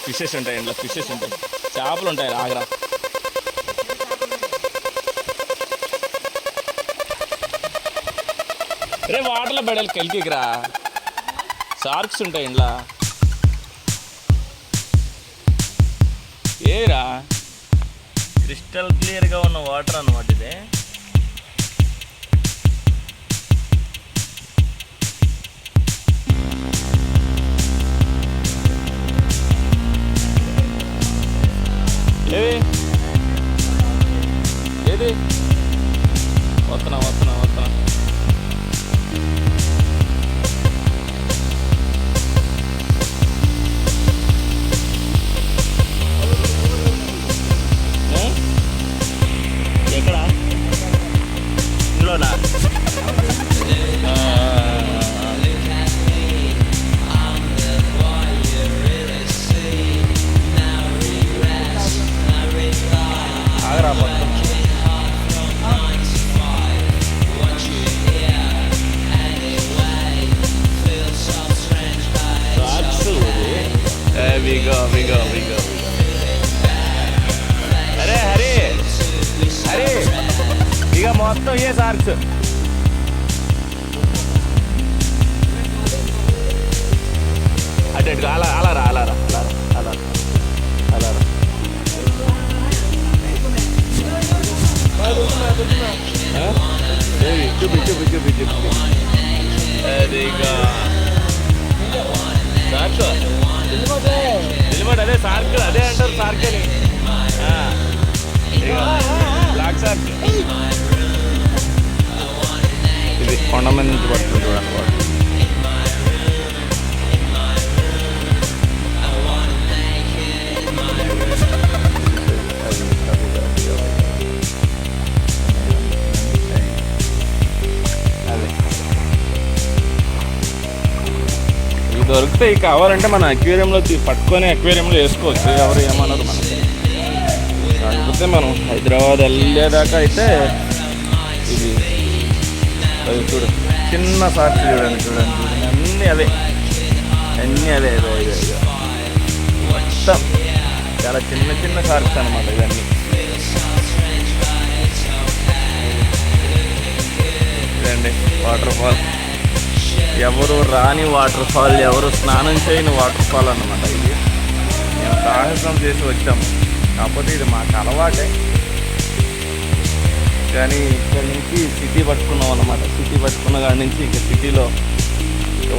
Fishes ఉంటాయి ఇంట్లో, fishes ఉంటాయి, చేపలు ఉంటాయి. ఆగ్రా రే వాటర్లో పడాలి కలికిరా, షార్క్స్ ఉంటాయి ఇంట్లో. ఏరా క్రిస్టల్ క్లియర్గా ఉన్న వాటర్ అన్నమాట ఇది. ఏది వస్తున్నా వస్తున్నా వస్తున్నా. ఎక్కడ ఇంట్లోనా? ఆగరా మొత్తం అరే హరి హరి ఇక మొత్తం ఏ సార్క్స్. అటు అలా అలారా అలారా అలారా అలారా అలారా. చూపి చూపి చూపి చూపి. అది ఇక సార్క్ నిలబడి అదే సార్క్, అదే అంటారు సార్క్ అని. బ్లాక్ సార్క్ ఇది కొండ మీద నుంచి పడుతుంది చూడండి వాడు. దొరికితే కావాలంటే మన అక్వేరియంలో పట్టుకొని అక్వేరియంలో వేసుకోవచ్చు, ఎవరు ఏమన్నారు మనకి. కాకపోతే మనం హైదరాబాద్ వెళ్ళేదాకా అయితే ఇది అది చూడు చిన్న సార్క్ చూడండి చూడండి చూడండి, అన్నీ అవే అన్నీ అవే మొత్తం చాలా చిన్న చిన్న సార్క్స్ అనమాట ఇవన్నీ. ఇదండి వాటర్ ఫాల్, ఎవరు రాని వాటర్ ఫాల్, ఎవరు స్నానం చేయని వాటర్ ఫాల్ అన్నమాట ఇది. మేము సాహసం చేసి వచ్చాము, కాకపోతే ఇది మాకు అలవాటే. కానీ ఇక్కడి నుంచి సిటీ పట్టుకున్నాం అన్నమాట. సిటీ పట్టుకున్న కాడి నుంచి ఇక సిటీలో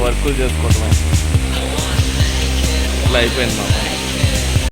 వర్కులు చేసుకోవటమే ఇట్లా అయిపోయింది మాకు.